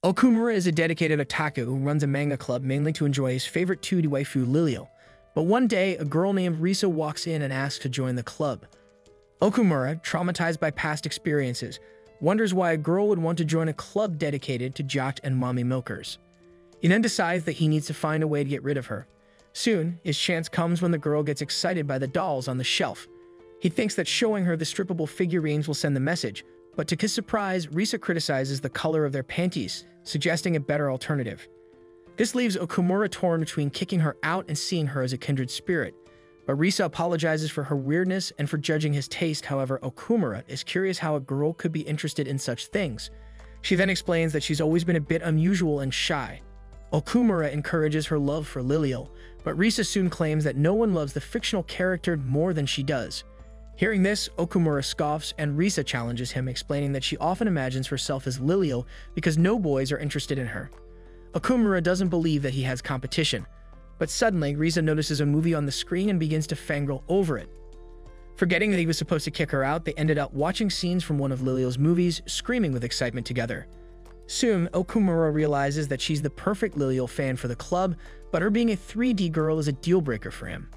Okumura is a dedicated otaku who runs a manga club mainly to enjoy his favorite 2D waifu Lilio. But one day, a girl named Risa walks in and asks to join the club. Okumura, traumatized by past experiences, wonders why a girl would want to join a club dedicated to jock and mommy milkers. He then decides that he needs to find a way to get rid of her. Soon, his chance comes when the girl gets excited by the dolls on the shelf. He thinks that showing her the strippable figurines will send the message, but to his surprise, Risa criticizes the color of their panties, suggesting a better alternative. This leaves Okumura torn between kicking her out and seeing her as a kindred spirit. But Risa apologizes for her weirdness and for judging his taste. However, Okumura is curious how a girl could be interested in such things. She then explains that she's always been a bit unusual and shy. Okumura encourages her love for Lilio, but Risa soon claims that no one loves the fictional character more than she does. Hearing this, Okumura scoffs and Risa challenges him, explaining that she often imagines herself as Lilio because no boys are interested in her. Okumura doesn't believe that he has competition, but suddenly Risa notices a movie on the screen and begins to fangirl over it. Forgetting that he was supposed to kick her out, they ended up watching scenes from one of Lilio's movies, screaming with excitement together. Soon, Okumura realizes that she's the perfect Lilio fan for the club, but her being a 3D girl is a deal-breaker for him.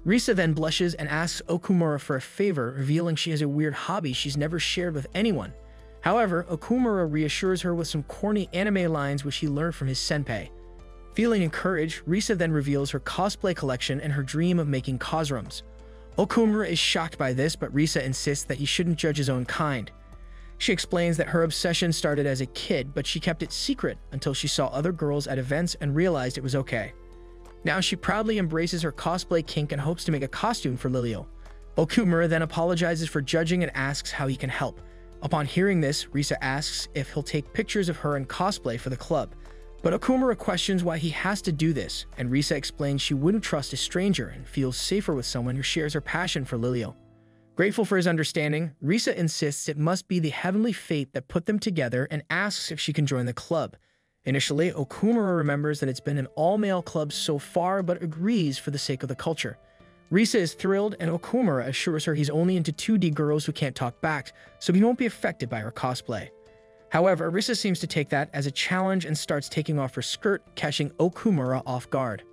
Risa then blushes and asks Okumura for a favor, revealing she has a weird hobby she's never shared with anyone. However, Okumura reassures her with some corny anime lines which he learned from his senpai. Feeling encouraged, Risa then reveals her cosplay collection and her dream of making Cosrums. Okumura is shocked by this, but Risa insists that he shouldn't judge his own kind. She explains that her obsession started as a kid, but she kept it secret until she saw other girls at events and realized it was okay. Now she proudly embraces her cosplay kink and hopes to make a costume for Lilio. Okumura then apologizes for judging and asks how he can help. Upon hearing this, Risa asks if he'll take pictures of her in cosplay for the club. But Okumura questions why he has to do this, and Risa explains she wouldn't trust a stranger and feels safer with someone who shares her passion for Lilio. Grateful for his understanding, Risa insists it must be the heavenly fate that put them together and asks if she can join the club. Initially, Okumura remembers that it's been an all-male club so far, but agrees for the sake of the culture. Risa is thrilled, and Okumura assures her he's only into 2D girls who can't talk back, so he won't be affected by her cosplay. However, Risa seems to take that as a challenge and starts taking off her skirt, catching Okumura off guard.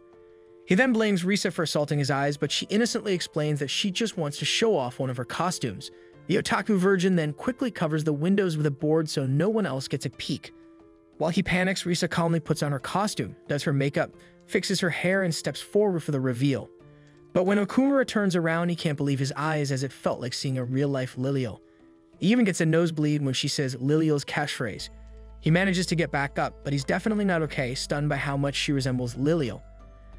He then blames Risa for assaulting his eyes, but she innocently explains that she just wants to show off one of her costumes. The otaku virgin then quickly covers the windows with a board so no one else gets a peek. While he panics, Risa calmly puts on her costume, does her makeup, fixes her hair, and steps forward for the reveal. But when Okumura turns around, he can't believe his eyes, as it felt like seeing a real-life Lilio. He even gets a nosebleed when she says Lilio's catchphrase. He manages to get back up, but he's definitely not okay, stunned by how much she resembles Lilio.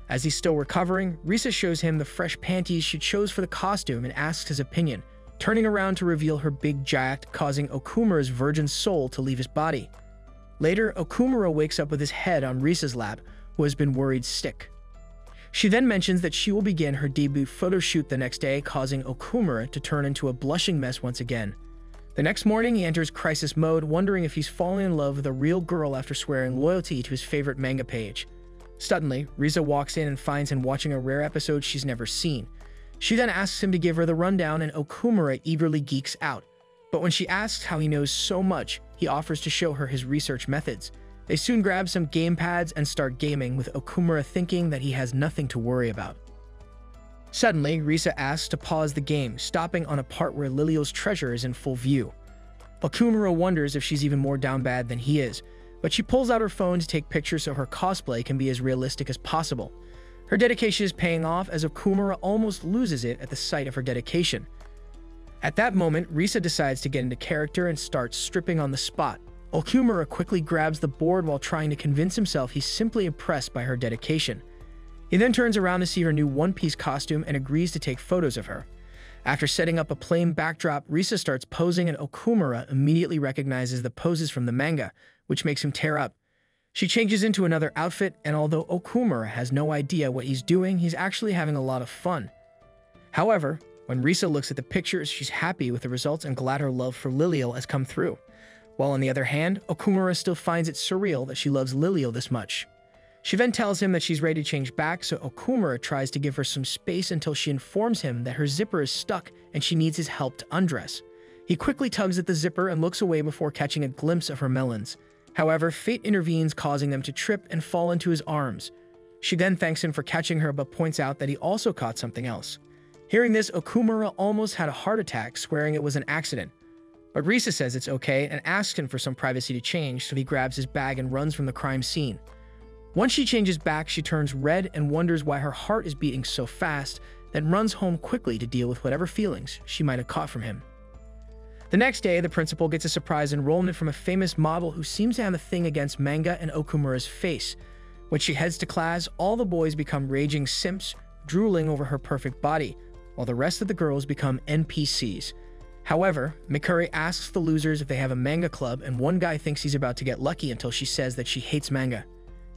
As he's still recovering, Risa shows him the fresh panties she chose for the costume and asks his opinion, turning around to reveal her big jacket, causing Okumura's virgin soul to leave his body. Later, Okumura wakes up with his head on Risa's lap, who has been worried sick. She then mentions that she will begin her debut photo shoot the next day, causing Okumura to turn into a blushing mess once again. The next morning, he enters crisis mode, wondering if he's falling in love with a real girl after swearing loyalty to his favorite manga page. Suddenly, Risa walks in and finds him watching a rare episode she's never seen. She then asks him to give her the rundown, and Okumura eagerly geeks out. But when she asks how he knows so much, he offers to show her his research methods. They soon grab some gamepads and start gaming, with Okumura thinking that he has nothing to worry about. Suddenly, Risa asks to pause the game, stopping on a part where Lilio's treasure is in full view. Okumura wonders if she's even more down bad than he is, but she pulls out her phone to take pictures so her cosplay can be as realistic as possible. Her dedication is paying off, as Okumura almost loses it at the sight of her dedication. At that moment, Risa decides to get into character and starts stripping on the spot. Okumura quickly grabs the board while trying to convince himself he's simply impressed by her dedication. He then turns around to see her new one-piece costume and agrees to take photos of her. After setting up a plain backdrop, Risa starts posing, and Okumura immediately recognizes the poses from the manga, which makes him tear up. She changes into another outfit, and although Okumura has no idea what he's doing, he's actually having a lot of fun. However, when Risa looks at the pictures, she's happy with the results and glad her love for Lilio has come through. While on the other hand, Okumura still finds it surreal that she loves Lilio this much. She then tells him that she's ready to change back, so Okumura tries to give her some space until she informs him that her zipper is stuck and she needs his help to undress. He quickly tugs at the zipper and looks away before catching a glimpse of her melons. However, fate intervenes, causing them to trip and fall into his arms. She then thanks him for catching her, but points out that he also caught something else. Hearing this, Okumura almost had a heart attack, swearing it was an accident. But Risa says it's okay and asks him for some privacy to change, so he grabs his bag and runs from the crime scene. Once she changes back, she turns red and wonders why her heart is beating so fast, then runs home quickly to deal with whatever feelings she might have caught from him. The next day, the principal gets a surprise enrollment from a famous model who seems to have a thing against manga and Okumura's face. When she heads to class, all the boys become raging simps, drooling over her perfect body, while the rest of the girls become NPCs. However, Mikuri asks the losers if they have a manga club, and one guy thinks he's about to get lucky until she says that she hates manga.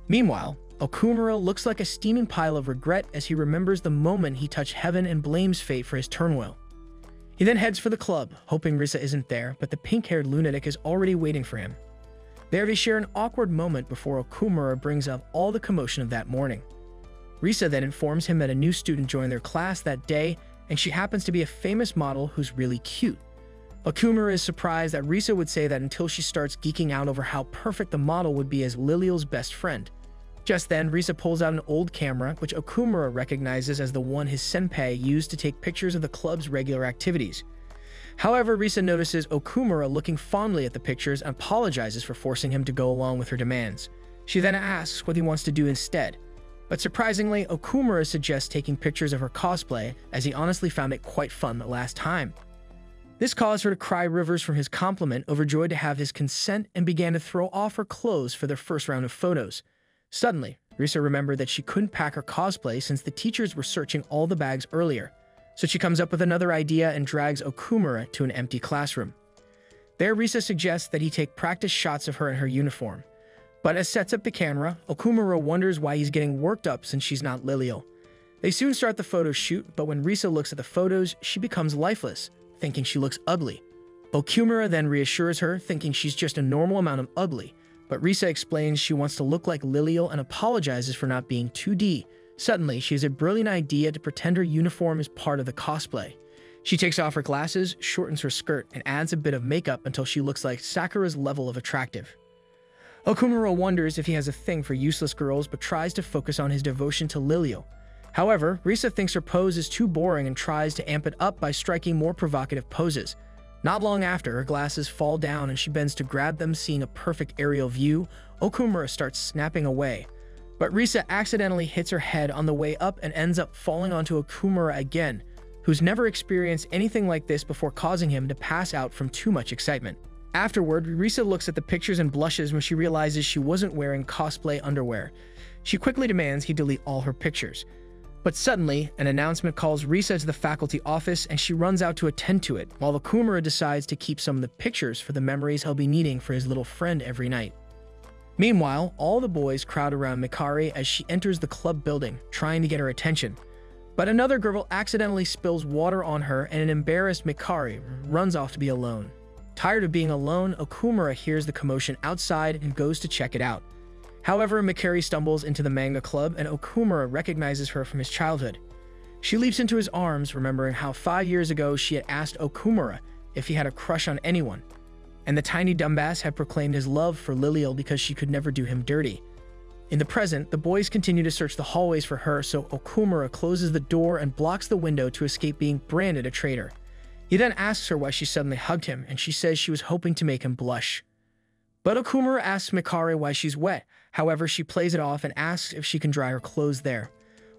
Meanwhile, Okumura looks like a steaming pile of regret as he remembers the moment he touched heaven and blames fate for his turmoil. He then heads for the club, hoping Risa isn't there, but the pink-haired lunatic is already waiting for him. There they share an awkward moment before Okumura brings up all the commotion of that morning. Risa then informs him that a new student joined their class that day, and she happens to be a famous model who's really cute. Okumura is surprised that Risa would say that until she starts geeking out over how perfect the model would be as Liliel's best friend. Just then, Risa pulls out an old camera, which Okumura recognizes as the one his senpai used to take pictures of the club's regular activities. However, Risa notices Okumura looking fondly at the pictures and apologizes for forcing him to go along with her demands. She then asks what he wants to do instead. But surprisingly, Okumura suggests taking pictures of her cosplay, as he honestly found it quite fun the last time. This caused her to cry rivers from his compliment, overjoyed to have his consent, and began to throw off her clothes for their first round of photos. Suddenly, Risa remembered that she couldn't pack her cosplay since the teachers were searching all the bags earlier, so she comes up with another idea and drags Okumura to an empty classroom. There, Risa suggests that he take practice shots of her in her uniform. But as sets up the camera, Okumura wonders why he's getting worked up since she's not Liliel. They soon start the photo shoot, but when Risa looks at the photos, she becomes lifeless, thinking she looks ugly. Okumura then reassures her, thinking she's just a normal amount of ugly, but Risa explains she wants to look like Liliel and apologizes for not being 2D. Suddenly, she has a brilliant idea to pretend her uniform is part of the cosplay. She takes off her glasses, shortens her skirt, and adds a bit of makeup until she looks like Sakura's level of attractive. Okumura wonders if he has a thing for useless girls but tries to focus on his devotion to Liliel. However, Risa thinks her pose is too boring and tries to amp it up by striking more provocative poses. Not long after, her glasses fall down and she bends to grab them, seeing a perfect aerial view. Okumura starts snapping away. But Risa accidentally hits her head on the way up and ends up falling onto Okumura again, who's never experienced anything like this before, causing him to pass out from too much excitement. Afterward, Risa looks at the pictures and blushes when she realizes she wasn't wearing cosplay underwear. She quickly demands he delete all her pictures. But suddenly, an announcement calls Risa to the faculty office and she runs out to attend to it, while Okumura decides to keep some of the pictures for the memories he'll be needing for his little friend every night. Meanwhile, all the boys crowd around Mikari as she enters the club building, trying to get her attention. But another girl accidentally spills water on her and an embarrassed Mikari runs off to be alone. Tired of being alone, Okumura hears the commotion outside and goes to check it out. However, Mikari stumbles into the manga club and Okumura recognizes her from his childhood. She leaps into his arms, remembering how 5 years ago she had asked Okumura if he had a crush on anyone, and the tiny dumbass had proclaimed his love for Liliel because she could never do him dirty. In the present, the boys continue to search the hallways for her, so Okumura closes the door and blocks the window to escape being branded a traitor. He then asks her why she suddenly hugged him, and she says she was hoping to make him blush. But Okumura asks Mikari why she's wet. However, she plays it off and asks if she can dry her clothes there.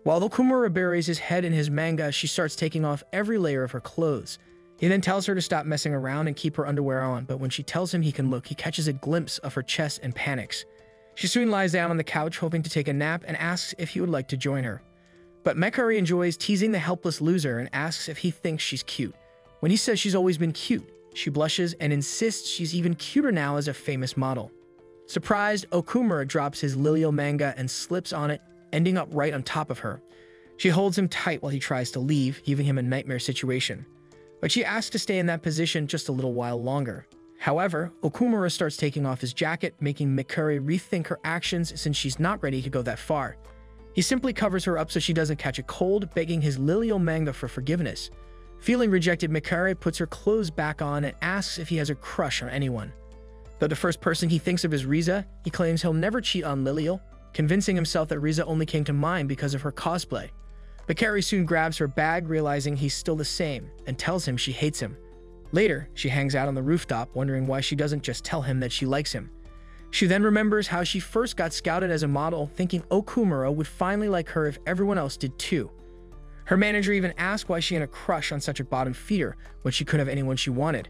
While Okumura buries his head in his manga, she starts taking off every layer of her clothes. He then tells her to stop messing around and keep her underwear on, but when she tells him he can look, he catches a glimpse of her chest and panics. She soon lies down on the couch, hoping to take a nap, and asks if he would like to join her. But Mikari enjoys teasing the helpless loser and asks if he thinks she's cute. When he says she's always been cute, she blushes and insists she's even cuter now as a famous model. Surprised, Okumura drops his Liliel manga and slips on it, ending up right on top of her. She holds him tight while he tries to leave, giving him a nightmare situation. But she asks to stay in that position just a little while longer. However, Okumura starts taking off his jacket, making Mikari rethink her actions since she's not ready to go that far. He simply covers her up so she doesn't catch a cold, begging his Liliel manga for forgiveness. Feeling rejected, Mikari puts her clothes back on and asks if he has a crush on anyone. Though the first person he thinks of is Riza, he claims he'll never cheat on Lilial, convincing himself that Riza only came to mind because of her cosplay. Mikari soon grabs her bag, realizing he's still the same, and tells him she hates him. Later, she hangs out on the rooftop, wondering why she doesn't just tell him that she likes him. She then remembers how she first got scouted as a model, thinking Okumura would finally like her if everyone else did too. Her manager even asked why she had a crush on such a bottom feeder when she could have anyone she wanted.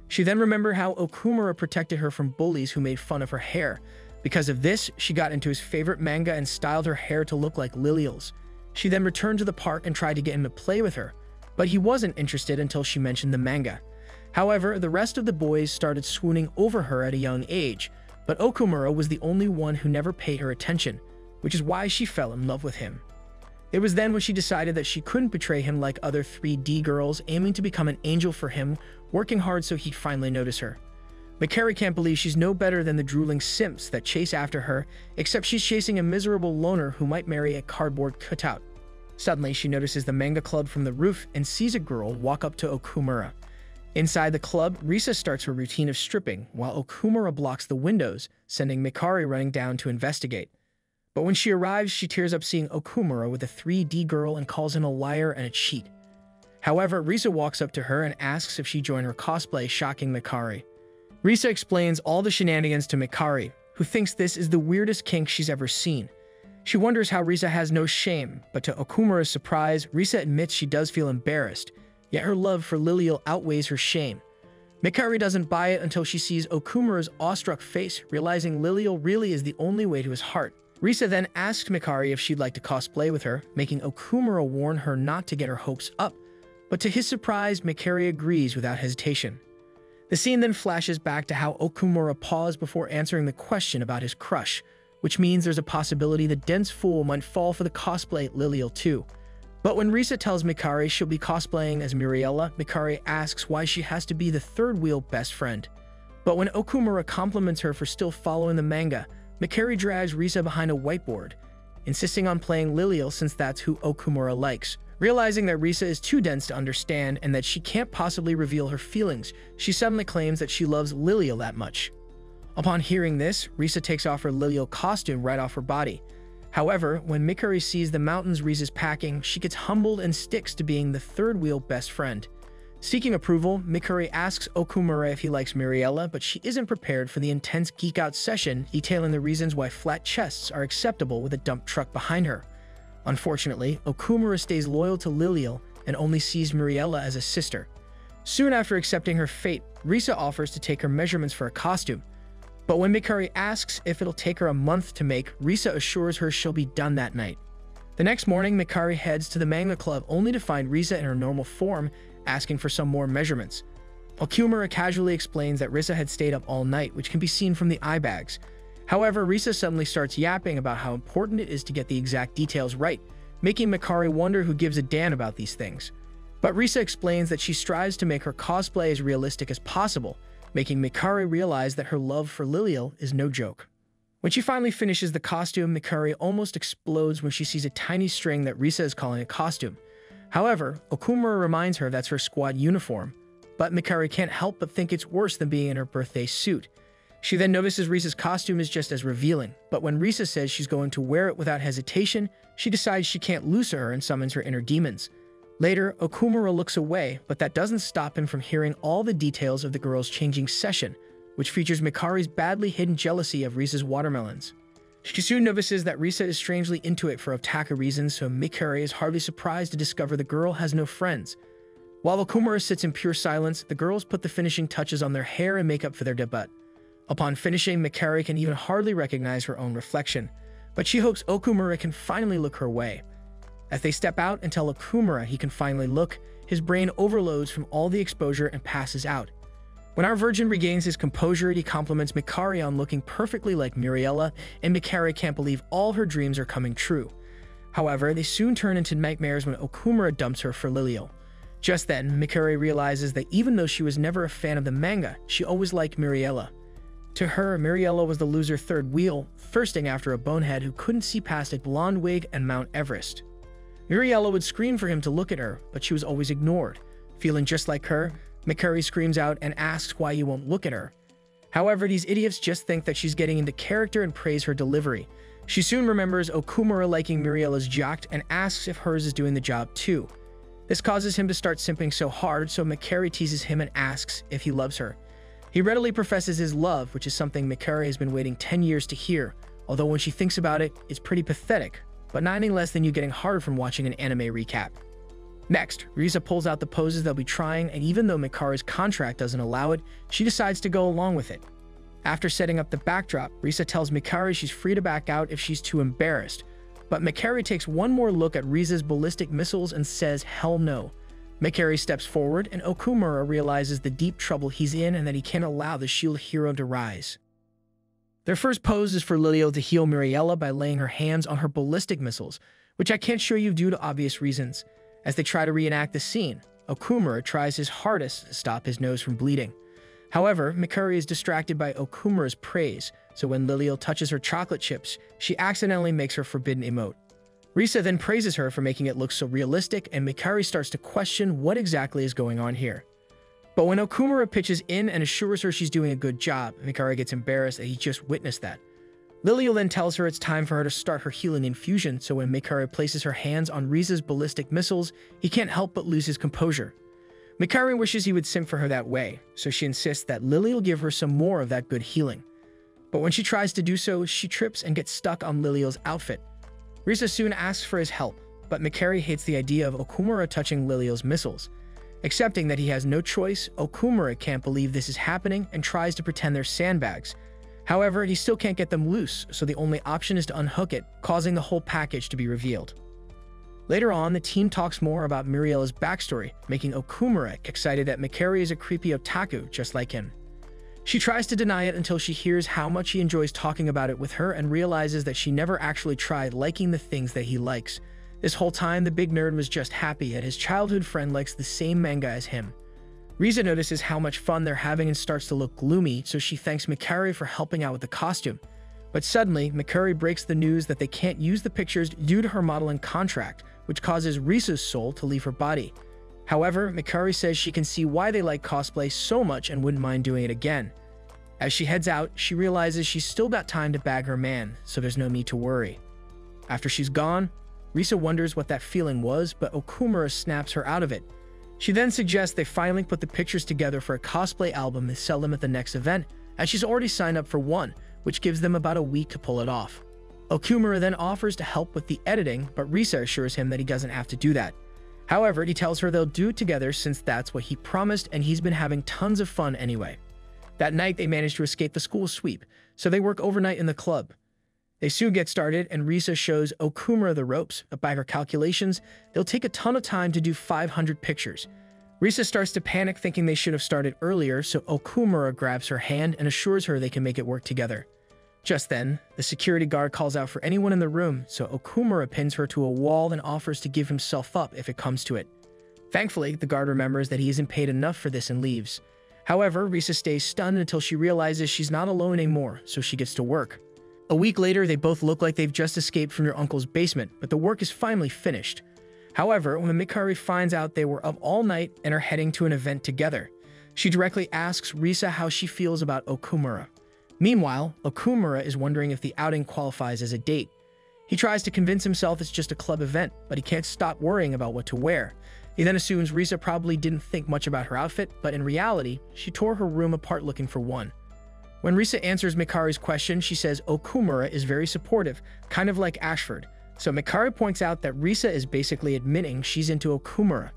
She then remembered how Okumura protected her from bullies who made fun of her hair. Because of this, she got into his favorite manga and styled her hair to look like Lilial's. She then returned to the park and tried to get him to play with her, but he wasn't interested until she mentioned the manga. However, the rest of the boys started swooning over her at a young age, but Okumura was the only one who never paid her attention, which is why she fell in love with him. It was then when she decided that she couldn't betray him like other 3D girls, aiming to become an angel for him, working hard so he'd finally notice her. Mikari can't believe she's no better than the drooling simps that chase after her, except she's chasing a miserable loner who might marry a cardboard cutout. Suddenly, she notices the manga club from the roof and sees a girl walk up to Okumura. Inside the club, Risa starts her routine of stripping, while Okumura blocks the windows, sending Mikari running down to investigate. But when she arrives, she tears up seeing Okumura with a 3D girl and calls him a liar and a cheat. However, Risa walks up to her and asks if she joined her cosplay, shocking Mikari. Risa explains all the shenanigans to Mikari, who thinks this is the weirdest kink she's ever seen. She wonders how Risa has no shame, but to Okumura's surprise, Risa admits she does feel embarrassed, yet her love for Lilial outweighs her shame. Mikari doesn't buy it until she sees Okumura's awestruck face, realizing Lilial really is the only way to his heart. Risa then asks Mikari if she'd like to cosplay with her, making Okumura warn her not to get her hopes up, but to his surprise, Mikari agrees without hesitation. The scene then flashes back to how Okumura paused before answering the question about his crush, which means there's a possibility the dense fool might fall for the cosplay Lilial too. But when Risa tells Mikari she'll be cosplaying as Muriella, Mikari asks why she has to be the third wheel best friend. But when Okumura compliments her for still following the manga, Mikari drags Risa behind a whiteboard, insisting on playing Lilial since that's who Okumura likes. Realizing that Risa is too dense to understand and that she can't possibly reveal her feelings, she suddenly claims that she loves Lilial that much. Upon hearing this, Risa takes off her Lilial costume right off her body. However, when Mikari sees the mountains Risa's packing, she gets humbled and sticks to being the third wheel best friend. Seeking approval, Mikari asks Okumura if he likes Muriella, but she isn't prepared for the intense geek-out session detailing the reasons why flat chests are acceptable with a dump truck behind her. Unfortunately, Okumura stays loyal to Lilial and only sees Muriella as a sister. Soon after accepting her fate, Risa offers to take her measurements for a costume. But when Mikari asks if it'll take her a month to make, Risa assures her she'll be done that night. The next morning, Mikari heads to the manga club only to find Risa in her normal form, asking for some more measurements. Okumura casually explains that Risa had stayed up all night, which can be seen from the eye bags. However, Risa suddenly starts yapping about how important it is to get the exact details right, making Mikari wonder who gives a damn about these things. But Risa explains that she strives to make her cosplay as realistic as possible, making Mikari realize that her love for Lilial is no joke. When she finally finishes the costume, Mikari almost explodes when she sees a tiny string that Risa is calling a costume. However, Okumura reminds her that's her squad uniform, but Mikari can't help but think it's worse than being in her birthday suit. She then notices Risa's costume is just as revealing, but when Risa says she's going to wear it without hesitation, she decides she can't lose her and summons her inner demons. Later, Okumura looks away, but that doesn't stop him from hearing all the details of the girls' changing session, which features Mikari's badly hidden jealousy of Risa's watermelons. She soon notices that Risa is strangely into it for otaku reasons, so Mikari is hardly surprised to discover the girl has no friends. While Okumura sits in pure silence, the girls put the finishing touches on their hair and makeup for their debut. Upon finishing, Mikari can even hardly recognize her own reflection, but she hopes Okumura can finally look her way. As they step out and tell Okumura he can finally look, his brain overloads from all the exposure and passes out. When our virgin regains his composure, he compliments Mikari on looking perfectly like Muriella, and Mikari can't believe all her dreams are coming true. However, they soon turn into nightmares when Okumura dumps her for Lilial. Just then, Mikari realizes that even though she was never a fan of the manga, she always liked Muriella. To her, Muriella was the loser third wheel, thirsting after a bonehead who couldn't see past a blonde wig and Mount Everest. Muriella would scream for him to look at her, but she was always ignored. Feeling just like her, Mikari screams out and asks why he won't look at her. However, these idiots just think that she's getting into character and praise her delivery. She soon remembers Okumura liking Muriella's jacket and asks if hers is doing the job too. This causes him to start simping so hard, so Mikari teases him and asks if he loves her. He readily professes his love, which is something Mikari has been waiting 10 years to hear, although when she thinks about it, it's pretty pathetic, but not any less than you getting hard from watching an anime recap. Next, Risa pulls out the poses they'll be trying, and even though Mikari's contract doesn't allow it, she decides to go along with it. After setting up the backdrop, Risa tells Mikari she's free to back out if she's too embarrassed, but Mikari takes one more look at Risa's ballistic missiles and says hell no. Mikari steps forward, and Okumura realizes the deep trouble he's in and that he can't allow the shield hero to rise. Their first pose is for Lilio to heal Muriella by laying her hands on her ballistic missiles, which I can't show you due to obvious reasons. As they try to reenact the scene, Okumura tries his hardest to stop his nose from bleeding. However, Mikari is distracted by Okumura's praise, so when Lilio touches her chocolate chips, she accidentally makes her forbidden emote. Risa then praises her for making it look so realistic, and Mikari starts to question what exactly is going on here. But when Okumura pitches in and assures her she's doing a good job, Mikari gets embarrassed that he just witnessed that. Lilio then tells her it's time for her to start her healing infusion, so when Mikari places her hands on Risa's ballistic missiles, he can't help but lose his composure. Mikari wishes he would simp for her that way, so she insists that Lilio give her some more of that good healing. But when she tries to do so, she trips and gets stuck on Lilio's outfit. Risa soon asks for his help, but Mikari hates the idea of Okumura touching Lilio's missiles. Accepting that he has no choice, Okumura can't believe this is happening and tries to pretend they're sandbags. However, he still can't get them loose, so the only option is to unhook it, causing the whole package to be revealed. Later on, the team talks more about Muriella's backstory, making Okumura excited that Mikari is a creepy otaku just like him. She tries to deny it until she hears how much he enjoys talking about it with her and realizes that she never actually tried liking the things that he likes. This whole time, the big nerd was just happy that his childhood friend likes the same manga as him. Risa notices how much fun they're having and starts to look gloomy, so she thanks Mikari for helping out with the costume. But suddenly, Mikari breaks the news that they can't use the pictures due to her modeling contract, which causes Risa's soul to leave her body. However, Mikari says she can see why they like cosplay so much and wouldn't mind doing it again. As she heads out, she realizes she's still got time to bag her man, so there's no need to worry. After she's gone, Risa wonders what that feeling was, but Okumura snaps her out of it. She then suggests they finally put the pictures together for a cosplay album and sell them at the next event, as she's already signed up for one, which gives them about a week to pull it off. Okumura then offers to help with the editing, but Risa assures him that he doesn't have to do that. However, he tells her they'll do it together since that's what he promised and he's been having tons of fun anyway. That night, they manage to escape the school sweep, so they work overnight in the club. They soon get started, and Risa shows Okumura the ropes, but by her calculations, they'll take a ton of time to do 500 pictures. Risa starts to panic, thinking they should have started earlier, so Okumura grabs her hand and assures her they can make it work together. Just then, the security guard calls out for anyone in the room, so Okumura pins her to a wall and offers to give himself up if it comes to it. Thankfully, the guard remembers that he isn't paid enough for this and leaves. However, Risa stays stunned until she realizes she's not alone anymore, so she gets to work. A week later, they both look like they've just escaped from their uncle's basement, but the work is finally finished. However, when Mikari finds out they were up all night and are heading to an event together, she directly asks Risa how she feels about Okumura. Meanwhile, Okumura is wondering if the outing qualifies as a date. He tries to convince himself it's just a club event, but he can't stop worrying about what to wear. He then assumes Risa probably didn't think much about her outfit, but in reality, she tore her room apart looking for one. When Risa answers Mikari's question, she says Okumura is very supportive, kind of like Ashford. So Mikari points out that Risa is basically admitting she's into Okumura.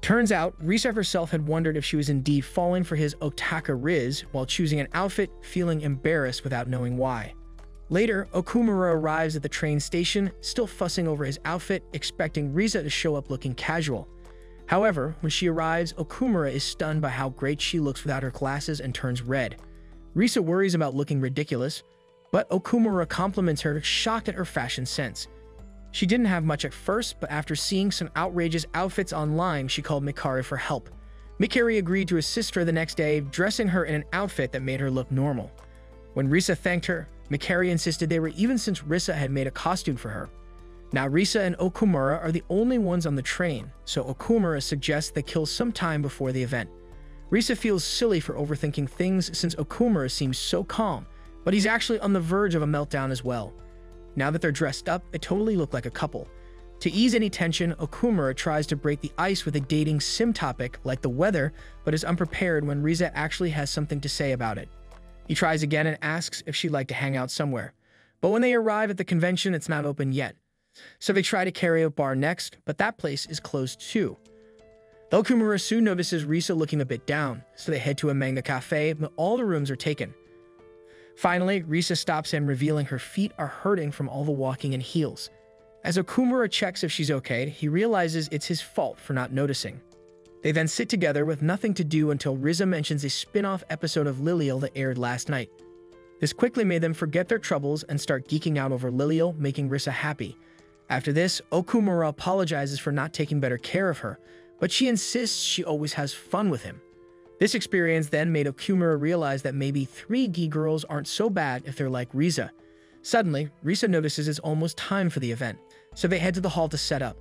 Turns out, Risa herself had wondered if she was indeed falling for his otaka riz while choosing an outfit, feeling embarrassed without knowing why. Later, Okumura arrives at the train station, still fussing over his outfit, expecting Risa to show up looking casual. However, when she arrives, Okumura is stunned by how great she looks without her glasses and turns red. Risa worries about looking ridiculous, but Okumura compliments her, shocked at her fashion sense. She didn't have much at first, but after seeing some outrageous outfits online, she called Mikari for help. Mikari agreed to assist her the next day, dressing her in an outfit that made her look normal. When Risa thanked her, Mikari insisted they were even since Risa had made a costume for her. Now Risa and Okumura are the only ones on the train, so Okumura suggests they kill some time before the event. Risa feels silly for overthinking things since Okumura seems so calm, but he's actually on the verge of a meltdown as well. Now that they're dressed up, they totally look like a couple. To ease any tension, Okumura tries to break the ice with a dating sim topic like the weather, but is unprepared when Risa actually has something to say about it. He tries again and asks if she'd like to hang out somewhere. But when they arrive at the convention, it's not open yet. So they try to karaoke bar next, but that place is closed too. Okumura soon notices Risa looking a bit down, so they head to a manga cafe, but all the rooms are taken. Finally, Risa stops him, revealing her feet are hurting from all the walking in heels. As Okumura checks if she's okay, he realizes it's his fault for not noticing. They then sit together with nothing to do until Risa mentions a spin-off episode of Lilial that aired last night. This quickly made them forget their troubles and start geeking out over Lilial, making Risa happy. After this, Okumura apologizes for not taking better care of her, but she insists she always has fun with him. This experience then made Okumura realize that maybe 3 gi girls aren't so bad if they're like Risa. Suddenly, Risa notices it's almost time for the event, so they head to the hall to set up.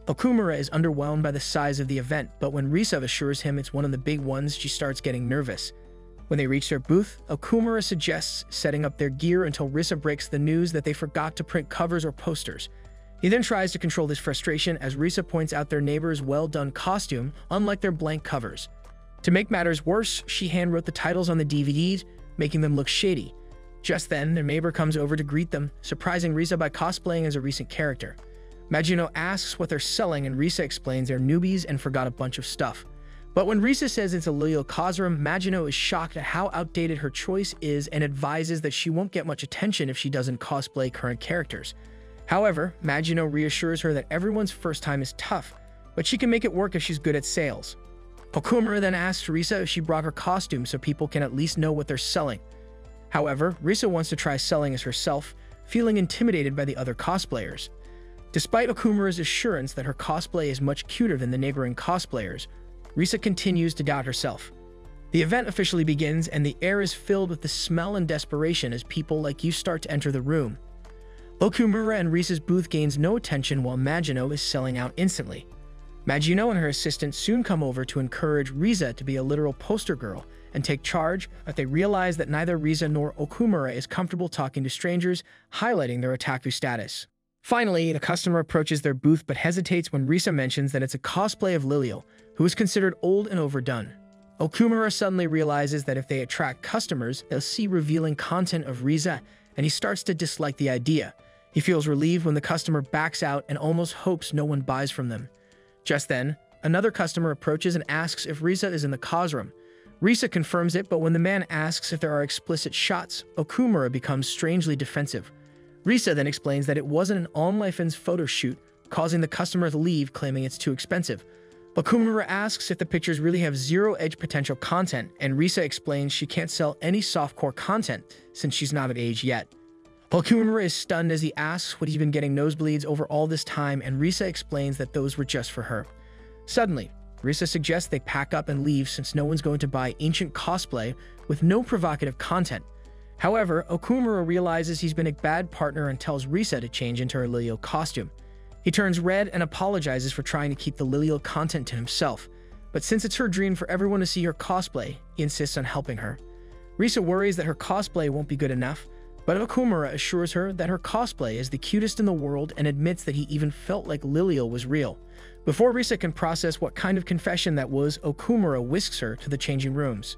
Okumura is underwhelmed by the size of the event, but when Risa assures him it's one of the big ones, she starts getting nervous. When they reach their booth, Okumura suggests setting up their gear until Risa breaks the news that they forgot to print covers or posters. He then tries to control his frustration as Risa points out their neighbor's well-done costume, unlike their blank covers. To make matters worse, she handwrote the titles on the DVDs, making them look shady. Just then, their neighbor comes over to greet them, surprising Risa by cosplaying as a recent character. Magino asks what they're selling, and Risa explains they're newbies and forgot a bunch of stuff. But when Risa says it's a Lilial Cosrum, Magino is shocked at how outdated her choice is and advises that she won't get much attention if she doesn't cosplay current characters. However, Magino reassures her that everyone's first time is tough, but she can make it work if she's good at sales. Okumura then asks Risa if she brought her costume so people can at least know what they're selling. However, Risa wants to try selling as herself, feeling intimidated by the other cosplayers. Despite Okumura's assurance that her cosplay is much cuter than the neighboring cosplayers, Risa continues to doubt herself. The event officially begins and the air is filled with the smell and desperation as people like you start to enter the room. Okumura and Risa's booth gains no attention while Magino is selling out instantly. Magino and her assistant soon come over to encourage Risa to be a literal poster girl and take charge, but they realize that neither Risa nor Okumura is comfortable talking to strangers, highlighting their otaku status. Finally, the customer approaches their booth but hesitates when Risa mentions that it's a cosplay of Lilial, who is considered old and overdone. Okumura suddenly realizes that if they attract customers, they'll see revealing content of Risa, and he starts to dislike the idea. He feels relieved when the customer backs out and almost hopes no one buys from them. Just then, another customer approaches and asks if Risa is in the Cosrum. Risa confirms it, but when the man asks if there are explicit shots, Okumura becomes strangely defensive. Risa then explains that it wasn't an OnLife's photo shoot, causing the customer to leave, claiming it's too expensive. Okumura asks if the pictures really have zero edge potential content, and Risa explains she can't sell any softcore content since she's not of age yet. Okumura is stunned as he asks what he's been getting nosebleeds over all this time, and Risa explains that those were just for her. Suddenly, Risa suggests they pack up and leave since no one's going to buy ancient cosplay with no provocative content. However, Okumura realizes he's been a bad partner and tells Risa to change into her Lilial costume. He turns red and apologizes for trying to keep the Lilial content to himself, but since it's her dream for everyone to see her cosplay, he insists on helping her. Risa worries that her cosplay won't be good enough, but Okumura assures her that her cosplay is the cutest in the world and admits that he even felt like Lilial was real. Before Risa can process what kind of confession that was, Okumura whisks her to the changing rooms.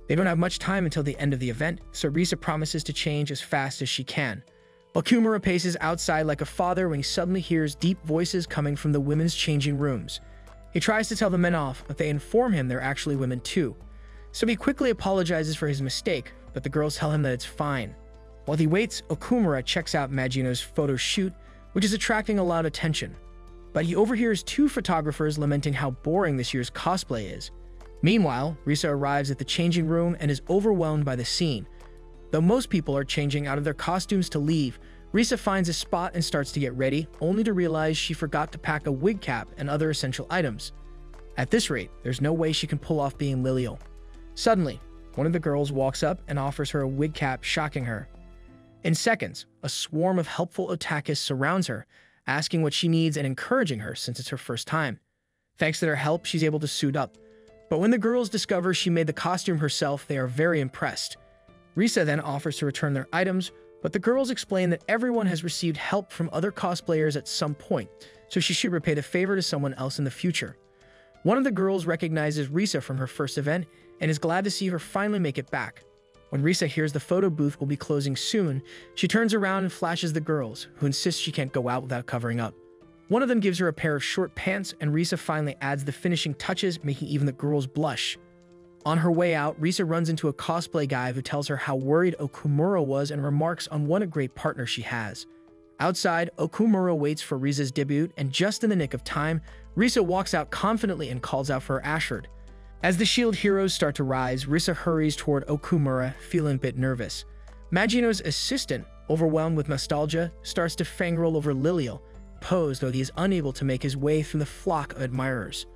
They don't have much time until the end of the event, so Risa promises to change as fast as she can. Okumura paces outside like a father when he suddenly hears deep voices coming from the women's changing rooms. He tries to tell the men off, but they inform him they're actually women too. So he quickly apologizes for his mistake, but the girls tell him that it's fine. While he waits, Okumura checks out Magino's photo shoot, which is attracting a lot of attention. But he overhears 2 photographers lamenting how boring this year's cosplay is. Meanwhile, Risa arrives at the changing room and is overwhelmed by the scene. Though most people are changing out of their costumes to leave, Risa finds a spot and starts to get ready, only to realize she forgot to pack a wig cap and other essential items. At this rate, there's no way she can pull off being Lilial. Suddenly, one of the girls walks up and offers her a wig cap, shocking her. In seconds, a swarm of helpful otakus surrounds her, asking what she needs and encouraging her since it's her first time. Thanks to their help, she's able to suit up. But when the girls discover she made the costume herself, they are very impressed. Risa then offers to return their items, but the girls explain that everyone has received help from other cosplayers at some point, so she should repay the favor to someone else in the future. One of the girls recognizes Risa from her first event and is glad to see her finally make it back. When Risa hears the photo booth will be closing soon, she turns around and flashes the girls, who insist she can't go out without covering up. One of them gives her a pair of short pants, and Risa finally adds the finishing touches, making even the girls blush. On her way out, Risa runs into a cosplay guy who tells her how worried Okumura was and remarks on what a great partner she has. Outside, Okumura waits for Risa's debut, and just in the nick of time, Risa walks out confidently and calls out for Ashford. As the SHIELD heroes start to rise, Risa hurries toward Okumura, feeling a bit nervous. Magino's assistant, overwhelmed with nostalgia, starts to fangirl over Lilio, posed though he is unable to make his way through the flock of admirers.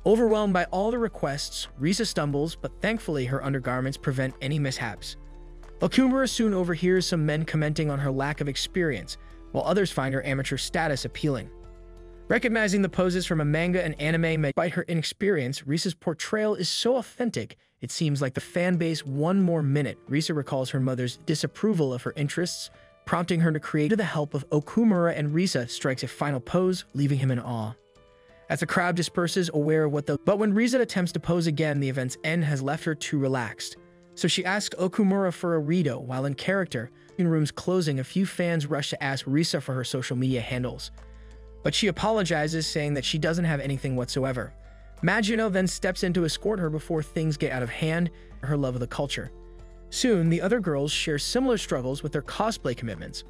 Overwhelmed by all the requests, Risa stumbles, but thankfully her undergarments prevent any mishaps. Okumura soon overhears some men commenting on her lack of experience, while others find her amateur status appealing. Recognizing the poses from a manga and anime despite her inexperience, Risa's portrayal is so authentic, it seems like the fan base one more minute. Risa recalls her mother's disapproval of her interests, prompting her to create with the help of Okumura, and Risa strikes a final pose, leaving him in awe. As the crowd disperses, aware of but when Risa attempts to pose again, the event's end has left her too relaxed. So she asks Okumura for a redo. While in character, in rooms closing, a few fans rush to ask Risa for her social media handles. But she apologizes, saying that she doesn't have anything whatsoever. Magino then steps in to escort her before things get out of hand, her love of the culture. Soon, the other girls share similar struggles with their cosplay commitments.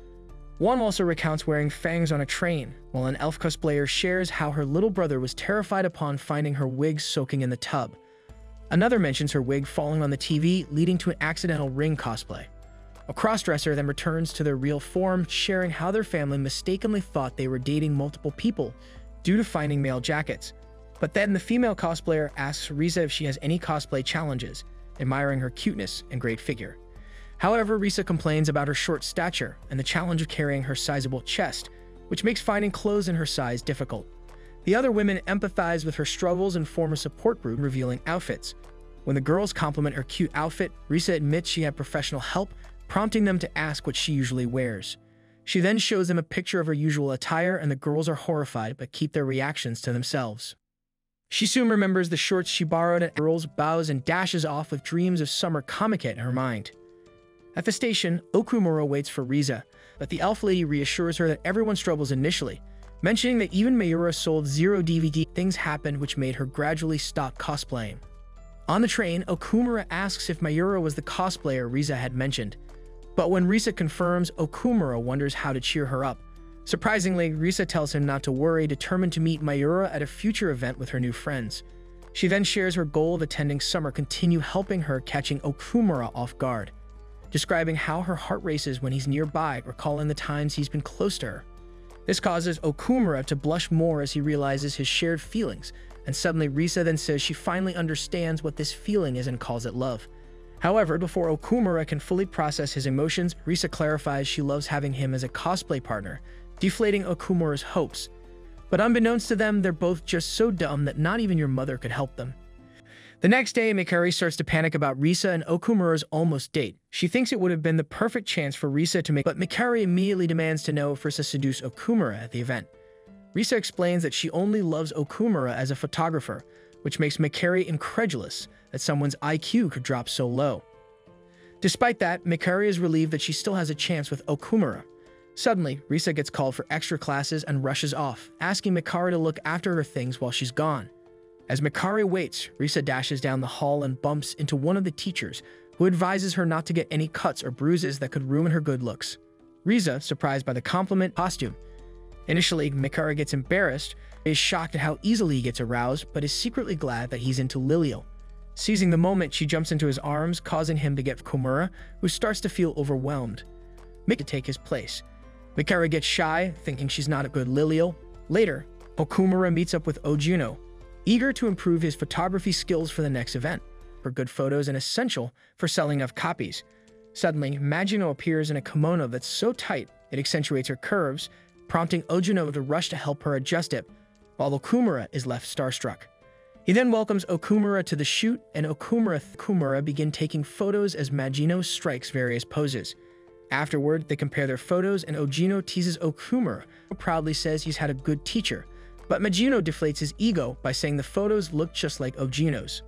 One also recounts wearing fangs on a train, while an elf cosplayer shares how her little brother was terrified upon finding her wig soaking in the tub. Another mentions her wig falling on the TV, leading to an accidental ring cosplay. A crossdresser then returns to their real form, sharing how their family mistakenly thought they were dating multiple people due to finding male jackets. But then the female cosplayer asks Risa if she has any cosplay challenges, admiring her cuteness and great figure. However, Risa complains about her short stature and the challenge of carrying her sizable chest, which makes finding clothes in her size difficult. The other women empathize with her struggles and form a support group, revealing outfits. When the girls compliment her cute outfit, Risa admits she had professional help, prompting them to ask what she usually wears. She then shows them a picture of her usual attire, and the girls are horrified but keep their reactions to themselves. She soon remembers the shorts she borrowed, and girls bows and dashes off with dreams of summer comiket in her mind. At the station, Okumura waits for Risa, but the elf lady reassures her that everyone struggles initially, mentioning that even Mayura sold 0 DVD. Things happened which made her gradually stop cosplaying. On the train, Okumura asks if Mayura was the cosplayer Risa had mentioned. But when Risa confirms, Okumura wonders how to cheer her up. Surprisingly, Risa tells him not to worry, determined to meet Mayura at a future event with her new friends. She then shares her goal of attending summer, continue helping her, catching Okumura off guard, describing how her heart races when he's nearby, recalling the times he's been close to her. This causes Okumura to blush more as he realizes his shared feelings, and suddenly Risa then says she finally understands what this feeling is and calls it love. However, before Okumura can fully process his emotions, Risa clarifies she loves having him as a cosplay partner, deflating Okumura's hopes. But unbeknownst to them, they're both just so dumb that not even your mother could help them. The next day, Mikari starts to panic about Risa and Okumura's almost date. She thinks it would have been the perfect chance for Risa to but Mikari immediately demands to know if Risa seduced Okumura at the event. Risa explains that she only loves Okumura as a photographer, which makes Mikari incredulous that someone's IQ could drop so low. Despite that, Mikari is relieved that she still has a chance with Okumura. Suddenly, Risa gets called for extra classes and rushes off, asking Mikari to look after her things while she's gone. As Mikari waits, Risa dashes down the hall and bumps into one of the teachers, who advises her not to get any cuts or bruises that could ruin her good looks. Risa, surprised by the compliment, costume. Initially, Mikari gets embarrassed, is shocked at how easily he gets aroused, but is secretly glad that he's into Lilio. Seizing the moment, she jumps into his arms, causing him to get Okumura, who starts to feel overwhelmed. Mick to take his place. Mikari gets shy, thinking she's not a good Lilio. Later, Okumura meets up with Ojuno, eager to improve his photography skills for the next event, for good photos and essential for selling of copies. Suddenly, Magino appears in a kimono that's so tight it accentuates her curves, prompting Ojuno to rush to help her adjust it, while Okumura is left starstruck. He then welcomes Okumura to the shoot, and Okumura begin taking photos as Magino strikes various poses. Afterward, they compare their photos, and Ojino teases Okumura, who proudly says he's had a good teacher, but Magino deflates his ego by saying the photos look just like Ojino's.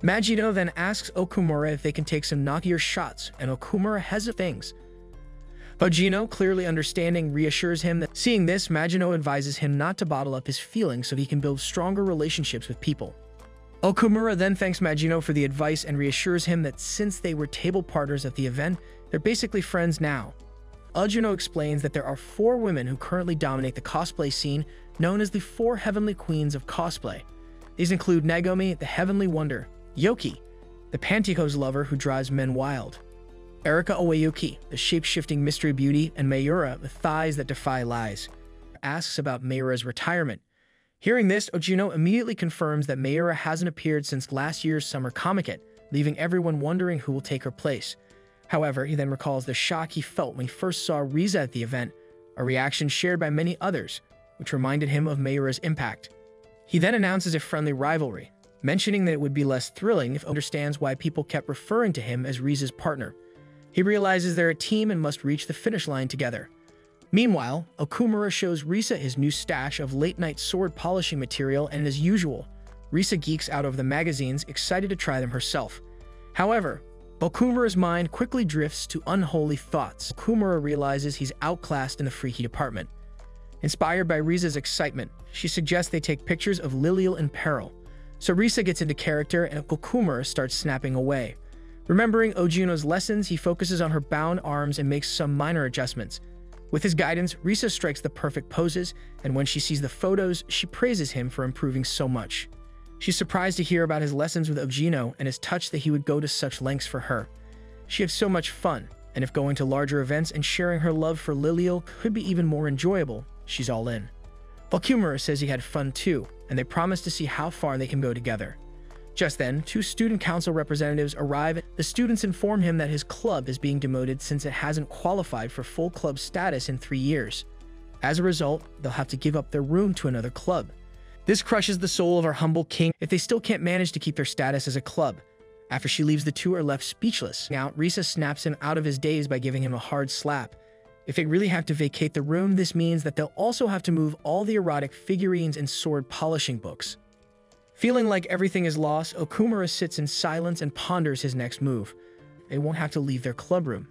Magino then asks Okumura if they can take some knockier shots, and Okumura hesitates. Ojino, clearly understanding, reassures him that seeing this, Magino advises him not to bottle up his feelings so he can build stronger relationships with people. Okumura then thanks Magino for the advice and reassures him that since they were table partners at the event, they're basically friends now. Ojino explains that there are 4 women who currently dominate the cosplay scene, known as the 4 Heavenly Queens of cosplay. These include Nagomi, the Heavenly Wonder, Yoki, the pantyhose lover who drives men wild, Erika Owayuki, the shape-shifting mystery beauty, and Mayura, the thighs that defy lies. Asks about Mayura's retirement. Hearing this, Ojino immediately confirms that Mayura hasn't appeared since last year's Summer Comic-Con, leaving everyone wondering who will take her place. However, he then recalls the shock he felt when he first saw Riza at the event, a reaction shared by many others, which reminded him of Mayura's impact. He then announces a friendly rivalry, mentioning that it would be less thrilling if he understands why people kept referring to him as Riza's partner. He realizes they're a team and must reach the finish line together. Meanwhile, Okumura shows Risa his new stash of late-night sword polishing material, and as usual, Risa geeks out over the magazines, excited to try them herself. However, Okumura's mind quickly drifts to unholy thoughts. Okumura realizes he's outclassed in the freaky department. Inspired by Risa's excitement, she suggests they take pictures of Lilial in peril. So Risa gets into character and Okumura starts snapping away. Remembering Ojino's lessons, he focuses on her bound arms and makes some minor adjustments. With his guidance, Risa strikes the perfect poses, and when she sees the photos, she praises him for improving so much. She's surprised to hear about his lessons with Ojino and is touched that he would go to such lengths for her. She had so much fun, and if going to larger events and sharing her love for Lilial could be even more enjoyable, she's all in. Okumura says he had fun too, and they promise to see how far they can go together. Just then, 2 student council representatives arrive. The students inform him that his club is being demoted since it hasn't qualified for full club status in 3 years. As a result, they'll have to give up their room to another club. This crushes the soul of our humble king if they still can't manage to keep their status as a club. After she leaves, the 2 are left speechless. Now, Risa snaps him out of his daze by giving him a hard slap. If they really have to vacate the room, this means that they'll also have to move all the erotic figurines and sword polishing books. Feeling like everything is lost, Okumura sits in silence and ponders his next move. They won't have to leave their club room.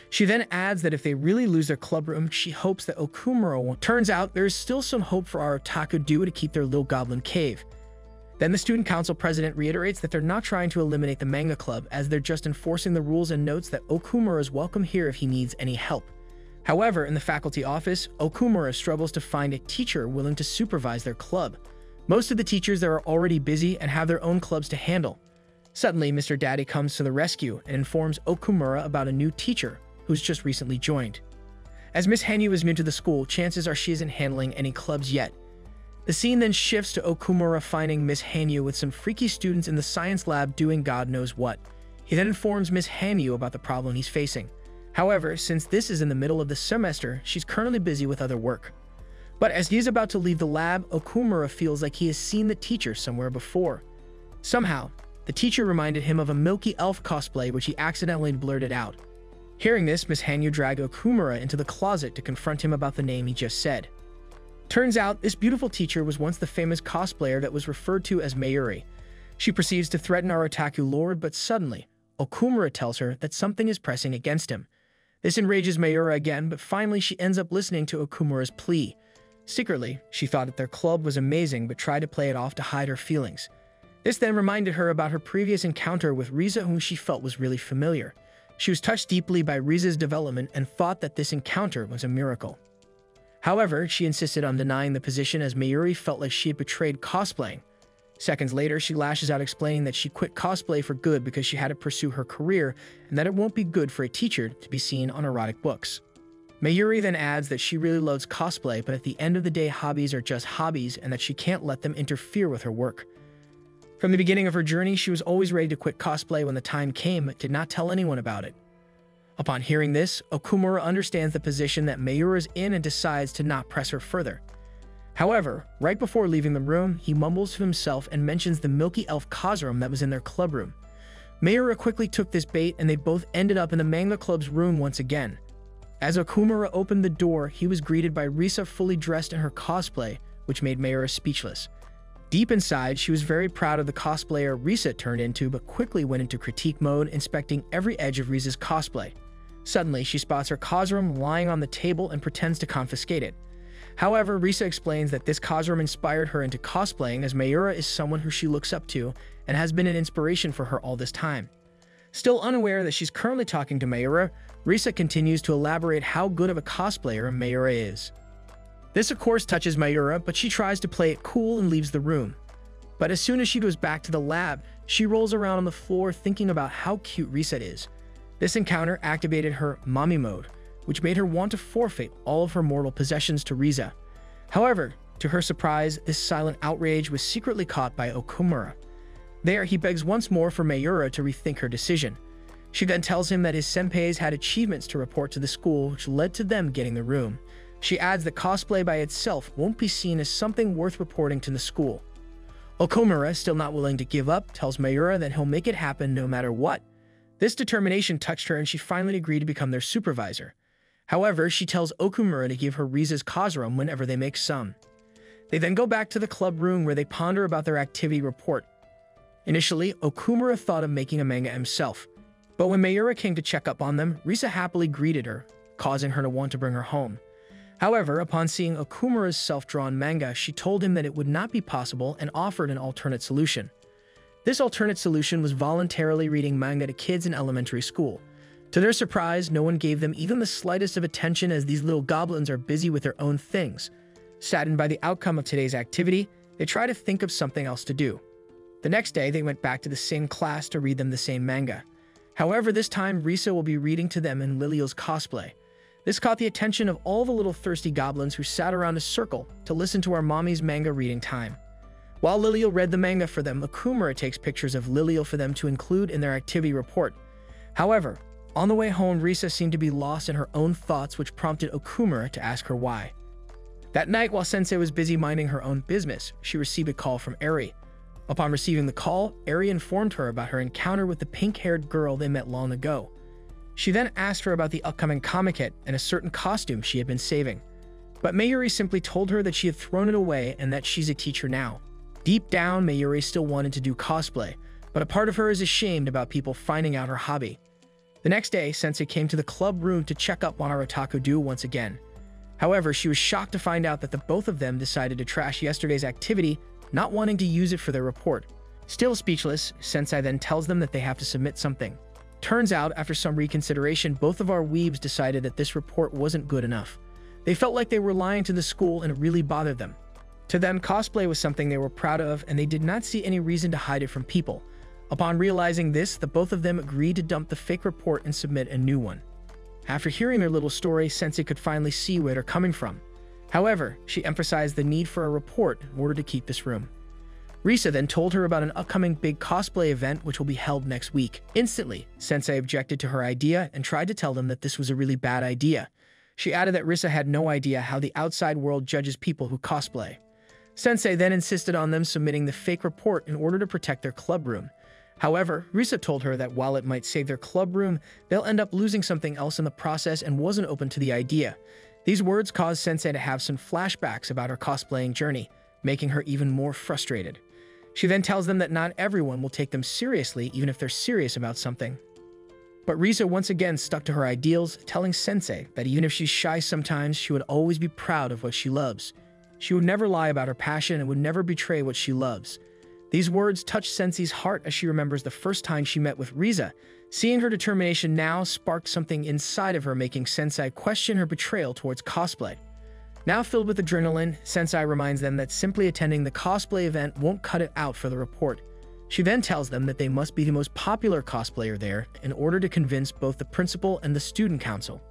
She then adds that if they really lose their club room, she hopes that Okumura won't. Turns out there is still some hope for our otaku duo to keep their little goblin cave. Then the student council president reiterates that they're not trying to eliminate the manga club, as they're just enforcing the rules, and notes that Okumura is welcome here if he needs any help. However, in the faculty office, Okumura struggles to find a teacher willing to supervise their club. Most of the teachers there are already busy and have their own clubs to handle. Suddenly, Mr. Daddy comes to the rescue and informs Okumura about a new teacher who's just recently joined. As Miss Hanyu is new to the school, chances are she isn't handling any clubs yet. The scene then shifts to Okumura finding Miss Hanyu with some freaky students in the science lab doing God knows what. He then informs Miss Hanyu about the problem he's facing. However, since this is in the middle of the semester, she's currently busy with other work. But as he is about to leave the lab, Okumura feels like he has seen the teacher somewhere before. Somehow, the teacher reminded him of a Milky Elf cosplay, which he accidentally blurted out. Hearing this, Miss Hanyu dragged Okumura into the closet to confront him about the name he just said. Turns out, this beautiful teacher was once the famous cosplayer that was referred to as Mayuri. She proceeds to threaten our otaku lord, but suddenly, Okumura tells her that something is pressing against him. This enrages Mayuri again, but finally she ends up listening to Okumura's plea. Secretly, she thought that their club was amazing but tried to play it off to hide her feelings. This then reminded her about her previous encounter with Riza, whom she felt was really familiar. She was touched deeply by Riza's development and thought that this encounter was a miracle. However, she insisted on denying the position as Mayuri felt like she had betrayed cosplaying. Seconds later, she lashes out explaining that she quit cosplay for good because she had to pursue her career and that it won't be good for a teacher to be seen on erotic books. Mayuri then adds that she really loves cosplay, but at the end of the day, hobbies are just hobbies and that she can't let them interfere with her work. From the beginning of her journey, she was always ready to quit cosplay when the time came, but did not tell anyone about it. Upon hearing this, Okumura understands the position that Mayuri is in and decides to not press her further. However, right before leaving the room, he mumbles to himself and mentions the milky elf Kazuram that was in their club room. Mayura quickly took this bait and they both ended up in the manga club's room once again. As Okumura opened the door, he was greeted by Risa fully dressed in her cosplay, which made Mayura speechless. Deep inside, she was very proud of the cosplayer Risa turned into, but quickly went into critique mode, inspecting every edge of Risa's cosplay. Suddenly, she spots her Kazuram lying on the table and pretends to confiscate it. However, Risa explains that this Kazuram inspired her into cosplaying, as Mayura is someone who she looks up to and has been an inspiration for her all this time. Still unaware that she's currently talking to Mayura, Risa continues to elaborate how good of a cosplayer Mayura is. This of course touches Mayura, but she tries to play it cool and leaves the room. But as soon as she goes back to the lab, she rolls around on the floor thinking about how cute Risa is. This encounter activated her mommy mode, which made her want to forfeit all of her mortal possessions to Risa. However, to her surprise, this silent outrage was secretly caught by Okumura. There, he begs once more for Mayura to rethink her decision. She then tells him that his senpais had achievements to report to the school, which led to them getting the room. She adds that cosplay by itself won't be seen as something worth reporting to the school. Okumura, still not willing to give up, tells Mayura that he'll make it happen no matter what. This determination touched her and she finally agreed to become their supervisor. However, she tells Okumura to give her Risa's Kazuram whenever they make some. They then go back to the club room where they ponder about their activity report. Initially, Okumura thought of making a manga himself, but when Mayura came to check up on them, Risa happily greeted her, causing her to want to bring her home. However, upon seeing Okumura's self-drawn manga, she told him that it would not be possible and offered an alternate solution. This alternate solution was voluntarily reading manga to kids in elementary school. To their surprise, no one gave them even the slightest of attention, as these little goblins are busy with their own things. Saddened by the outcome of today's activity, they try to think of something else to do. The next day, they went back to the same class to read them the same manga. However, this time, Risa will be reading to them in Liliel's cosplay. This caught the attention of all the little thirsty goblins who sat around a circle to listen to our mommy's manga reading time. While Liliel read the manga for them, Okumura takes pictures of Liliel for them to include in their activity report. However, on the way home, Risa seemed to be lost in her own thoughts, which prompted Okumura to ask her why. That night, while Sensei was busy minding her own business, she received a call from Eri. Upon receiving the call, Eri informed her about her encounter with the pink-haired girl they met long ago. She then asked her about the upcoming comic hit and a certain costume she had been saving. But Mayuri simply told her that she had thrown it away and that she's a teacher now. Deep down, Mayuri still wanted to do cosplay, but a part of her is ashamed about people finding out her hobby. The next day, Sensei came to the club room to check up on our otaku duo once again. However, she was shocked to find out that the both of them decided to trash yesterday's activity, not wanting to use it for their report. Still speechless, Sensei then tells them that they have to submit something. Turns out, after some reconsideration, both of our weebs decided that this report wasn't good enough. They felt like they were lying to the school and it really bothered them. To them, cosplay was something they were proud of and they did not see any reason to hide it from people. Upon realizing this, the both of them agreed to dump the fake report and submit a new one. After hearing their little story, Sensei could finally see where they're coming from. However, she emphasized the need for a report in order to keep this room. Risa then told her about an upcoming big cosplay event which will be held next week. Instantly, Sensei objected to her idea and tried to tell them that this was a really bad idea. She added that Risa had no idea how the outside world judges people who cosplay. Sensei then insisted on them submitting the fake report in order to protect their club room. However, Risa told her that while it might save their club room, they'll end up losing something else in the process and wasn't open to the idea. These words caused Sensei to have some flashbacks about her cosplaying journey, making her even more frustrated. She then tells them that not everyone will take them seriously even if they're serious about something. But Risa once again stuck to her ideals, telling Sensei that even if she's shy sometimes, she would always be proud of what she loves. She would never lie about her passion and would never betray what she loves. These words touch Sensei's heart as she remembers the first time she met with Risa. Seeing her determination now sparked something inside of her, making Sensei question her betrayal towards cosplay. Now filled with adrenaline, Sensei reminds them that simply attending the cosplay event won't cut it out for the report. She then tells them that they must be the most popular cosplayer there in order to convince both the principal and the student council.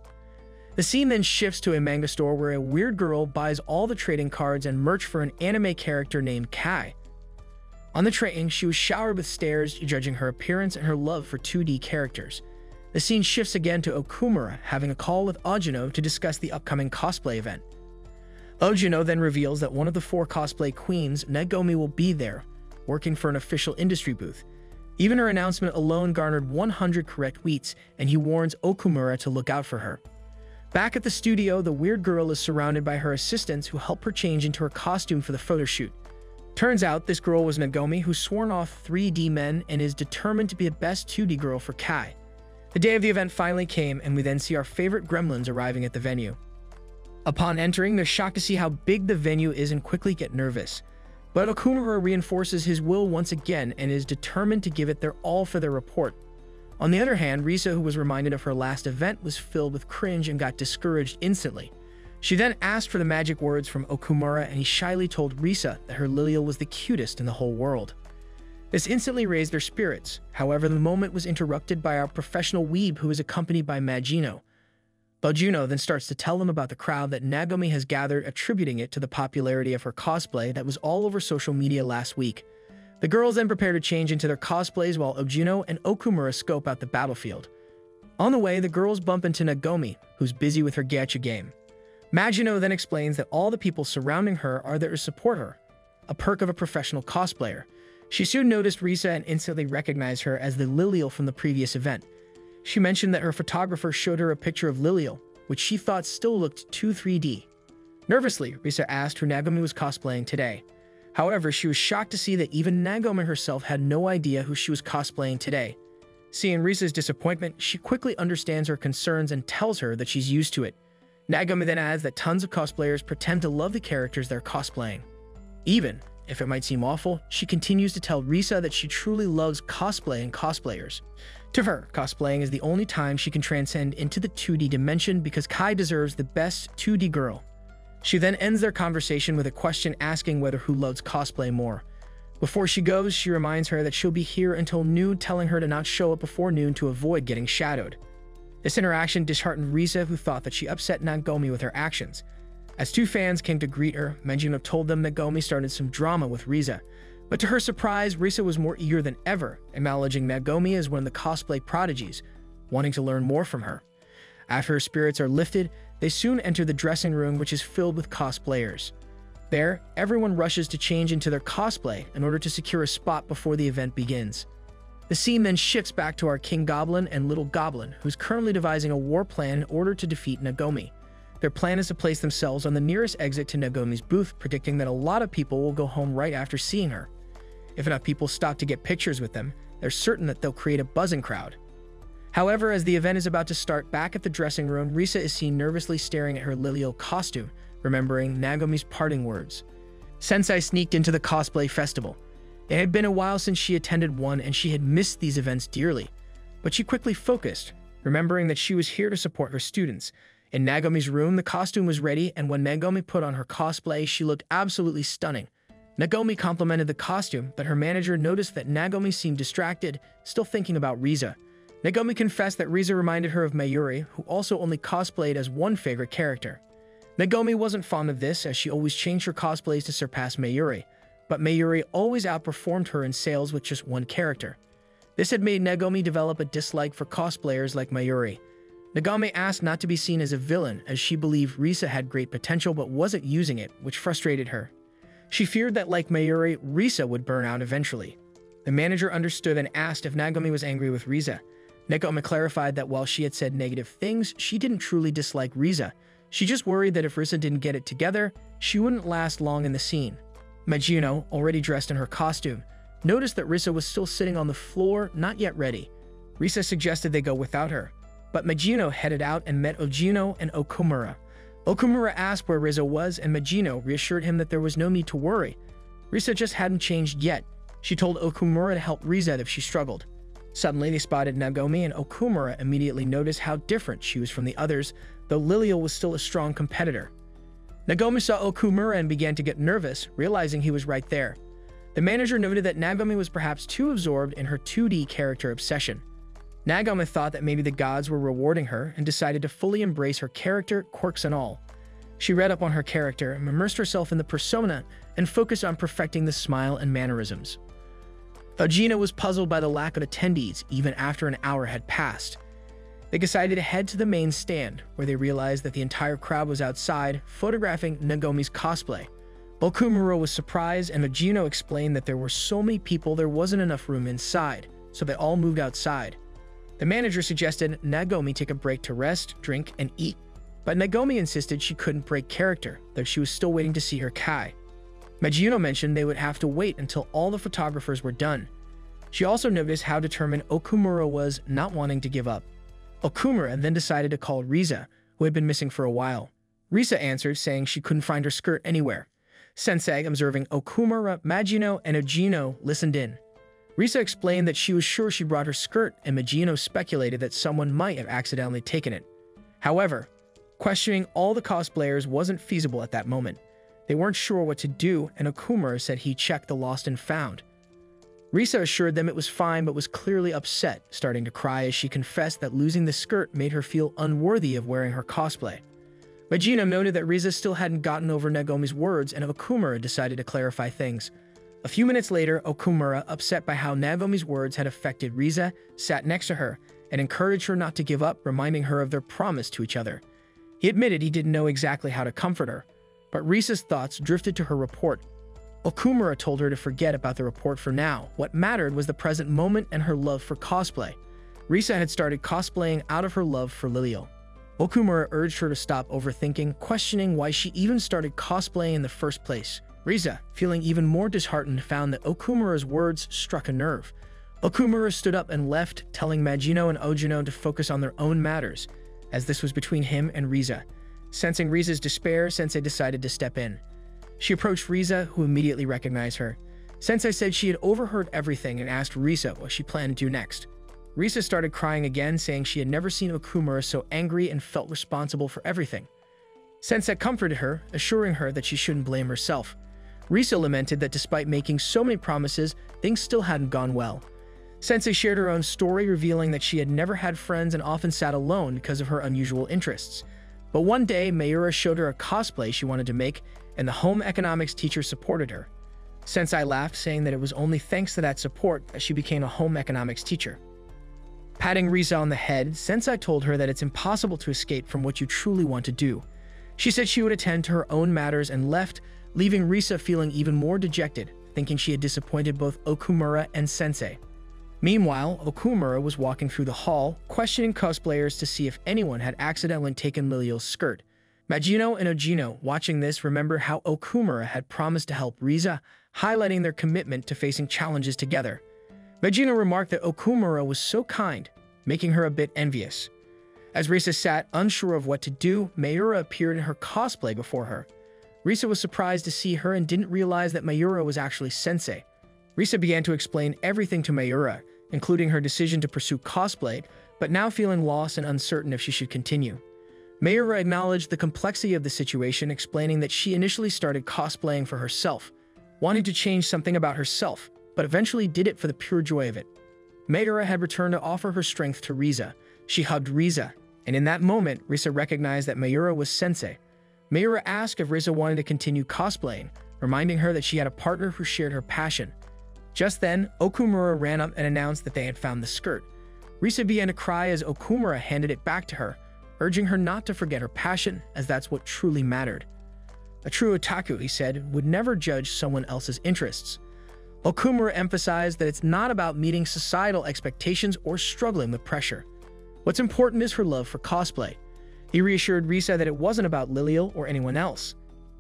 The scene then shifts to a manga store where a weird girl buys all the trading cards and merch for an anime character named Kai. On the train, she was showered with stares, judging her appearance and her love for 2D characters. The scene shifts again to Okumura having a call with Ajino to discuss the upcoming cosplay event. Ojuno then reveals that one of the 4 cosplay queens, Nagomi, will be there, working for an official industry booth. Even her announcement alone garnered 100 correct tweets, and he warns Okumura to look out for her. Back at the studio, the weird girl is surrounded by her assistants who help her change into her costume for the photo shoot. Turns out this girl was Nagomi, who's sworn off 3D men and is determined to be the best 2D girl for Kai. The day of the event finally came, and we then see our favorite gremlins arriving at the venue. Upon entering, they're shocked to see how big the venue is and quickly get nervous. But Okumura reinforces his will once again and is determined to give it their all for their report. On the other hand, Risa, who was reminded of her last event, was filled with cringe and got discouraged instantly. She then asked for the magic words from Okumura, and he shyly told Risa that her Lilial was the cutest in the whole world. This instantly raised their spirits. However, the moment was interrupted by our professional weeb, who is accompanied by Magino. Ojuno then starts to tell them about the crowd that Nagomi has gathered, attributing it to the popularity of her cosplay that was all over social media last week. The girls then prepare to change into their cosplays while Ojuno and Okumura scope out the battlefield. On the way, the girls bump into Nagomi, who's busy with her gacha game. Magino then explains that all the people surrounding her are there to support her, a perk of a professional cosplayer. She soon noticed Risa and instantly recognized her as the Lilial from the previous event. She mentioned that her photographer showed her a picture of Lilial, which she thought still looked too 3D. Nervously, Risa asked who Nagomi was cosplaying today. However, she was shocked to see that even Nagomi herself had no idea who she was cosplaying today. Seeing Risa's disappointment, she quickly understands her concerns and tells her that she's used to it. Nagomi then adds that tons of cosplayers pretend to love the characters they're cosplaying. Even if it might seem awful, she continues to tell Risa that she truly loves cosplay and cosplayers. To her, cosplaying is the only time she can transcend into the 2D dimension because Kai deserves the best 2D girl. She then ends their conversation with a question asking whether who loves cosplay more. Before she goes, she reminds her that she'll be here until noon, telling her to not show up before noon to avoid getting shadowed. This interaction disheartened Risa, who thought that she upset Nagomi with her actions. As 2 fans came to greet her, Magino told them Nagomi started some drama with Risa. But to her surprise, Risa was more eager than ever, acknowledging Nagomi as one of the cosplay prodigies, wanting to learn more from her. After her spirits are lifted, they soon enter the dressing room, which is filled with cosplayers. There, everyone rushes to change into their cosplay in order to secure a spot before the event begins. The scene then shifts back to our King Goblin and Little Goblin, who's currently devising a war plan in order to defeat Nagomi. Their plan is to place themselves on the nearest exit to Nagomi's booth, predicting that a lot of people will go home right after seeing her. If enough people stop to get pictures with them, they're certain that they'll create a buzzing crowd. However, as the event is about to start, back at the dressing room, Risa is seen nervously staring at her Lilial costume, remembering Nagomi's parting words. Sensei sneaked into the cosplay festival. It had been a while since she attended one, and she had missed these events dearly. But she quickly focused, remembering that she was here to support her students. In Nagomi's room, the costume was ready, and when Nagomi put on her cosplay, she looked absolutely stunning. Nagomi complimented the costume, but her manager noticed that Nagomi seemed distracted, still thinking about Risa. Nagomi confessed that Risa reminded her of Mayuri, who also only cosplayed as one favorite character. Nagomi wasn't fond of this, as she always changed her cosplays to surpass Mayuri, but Mayuri always outperformed her in sales with just one character. This had made Nagomi develop a dislike for cosplayers like Mayuri. Nagomi asked not to be seen as a villain, as she believed Risa had great potential but wasn't using it, which frustrated her. She feared that, like Mayuri, Risa would burn out eventually. The manager understood and asked if Nagomi was angry with Risa. Nagomi clarified that while she had said negative things, she didn't truly dislike Risa. She just worried that if Risa didn't get it together, she wouldn't last long in the scene. Magino, already dressed in her costume, noticed that Risa was still sitting on the floor, not yet ready. Risa suggested they go without her, but Magino headed out and met Ojuno and Okumura. Okumura asked where Risa was, and Magino reassured him that there was no need to worry. Risa just hadn't changed yet. She told Okumura to help Risa if she struggled. Suddenly, they spotted Nagomi, and Okumura immediately noticed how different she was from the others, though Lilial was still a strong competitor. Nagomi saw Okumura and began to get nervous, realizing he was right there. The manager noted that Nagomi was perhaps too absorbed in her 2D character obsession. Nagomi thought that maybe the gods were rewarding her and decided to fully embrace her character, quirks and all. She read up on her character, immersed herself in the persona, and focused on perfecting the smile and mannerisms. Ojuno was puzzled by the lack of attendees even after an hour had passed. They decided to head to the main stand, where they realized that the entire crowd was outside, photographing Nagomi's cosplay. Okumura was surprised, and Magino explained that there were so many people there wasn't enough room inside, so they all moved outside. The manager suggested Nagomi take a break to rest, drink, and eat, but Nagomi insisted she couldn't break character, though she was still waiting to see her Kai. Magino mentioned they would have to wait until all the photographers were done. She also noticed how determined Okumura was, not wanting to give up. Okumura then decided to call Risa, who had been missing for a while. Risa answered, saying she couldn't find her skirt anywhere. Sensei, observing Okumura, Magino, and Ojino, listened in. Risa explained that she was sure she brought her skirt, and Magino speculated that someone might have accidentally taken it. However, questioning all the cosplayers wasn't feasible at that moment. They weren't sure what to do, and Okumura said he checked the lost and found. Risa assured them it was fine, but was clearly upset, starting to cry as she confessed that losing the skirt made her feel unworthy of wearing her cosplay. Magino noted that Risa still hadn't gotten over Nagomi's words, and Okumura decided to clarify things. A few minutes later, Okumura, upset by how Nagomi's words had affected Risa, sat next to her and encouraged her not to give up, reminding her of their promise to each other. He admitted he didn't know exactly how to comfort her, but Risa's thoughts drifted to her report. Okumura told her to forget about the report for now. What mattered was the present moment and her love for cosplay. Risa had started cosplaying out of her love for Lilio. Okumura urged her to stop overthinking, questioning why she even started cosplaying in the first place. Risa, feeling even more disheartened, found that Okumura's words struck a nerve. Okumura stood up and left, telling Magino and Ojino to focus on their own matters, as this was between him and Risa. Sensing Risa's despair, Sensei decided to step in. She approached Risa, who immediately recognized her. Sensei said she had overheard everything and asked Risa what she planned to do next. Risa started crying again, saying she had never seen Okumura so angry and felt responsible for everything. Sensei comforted her, assuring her that she shouldn't blame herself. Risa lamented that despite making so many promises, things still hadn't gone well. Sensei shared her own story, revealing that she had never had friends and often sat alone because of her unusual interests. But one day, Mayura showed her a cosplay she wanted to make, and the home economics teacher supported her. Sensei laughed, saying that it was only thanks to that support that she became a home economics teacher. Patting Risa on the head, Sensei told her that it's impossible to escape from what you truly want to do. She said she would attend to her own matters and left, leaving Risa feeling even more dejected, thinking she had disappointed both Okumura and Sensei. Meanwhile, Okumura was walking through the hall, questioning cosplayers to see if anyone had accidentally taken Lilio's skirt. Magino and Ojino, watching this, remember how Okumura had promised to help Risa, highlighting their commitment to facing challenges together. Magino remarked that Okumura was so kind, making her a bit envious. As Risa sat unsure of what to do, Mayura appeared in her cosplay before her. Risa was surprised to see her and didn't realize that Mayura was actually Sensei. Risa began to explain everything to Mayura, including her decision to pursue cosplay, but now feeling lost and uncertain if she should continue. Mayura acknowledged the complexity of the situation, explaining that she initially started cosplaying for herself, wanting to change something about herself, but eventually did it for the pure joy of it. Mayura had returned to offer her strength to Risa. She hugged Risa, and in that moment, Risa recognized that Mayura was Sensei. Mayura asked if Risa wanted to continue cosplaying, reminding her that she had a partner who shared her passion. Just then, Okumura ran up and announced that they had found the skirt. Risa began to cry as Okumura handed it back to her, urging her not to forget her passion, as that's what truly mattered. A true otaku, he said, would never judge someone else's interests. Okumura emphasized that it's not about meeting societal expectations or struggling with pressure. What's important is her love for cosplay. He reassured Risa that it wasn't about Lilio or anyone else.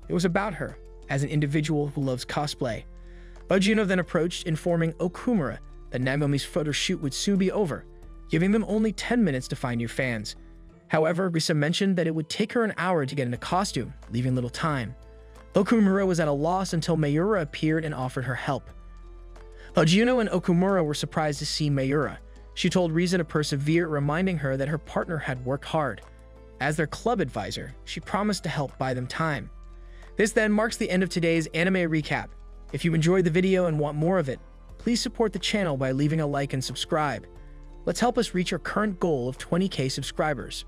It was about her, as an individual who loves cosplay. Ojino then approached, informing Okumura that Nagomi's photo shoot would soon be over, giving them only 10 minutes to find new fans. However, Risa mentioned that it would take her an hour to get into costume, leaving little time. Okumura was at a loss until Mayura appeared and offered her help. Ojino and Okumura were surprised to see Mayura. She told Risa to persevere, reminding her that her partner had worked hard. As their club advisor, she promised to help buy them time. This then marks the end of today's anime recap. If you enjoyed the video and want more of it, please support the channel by leaving a like and subscribe. Let's help us reach our current goal of 20,000 subscribers.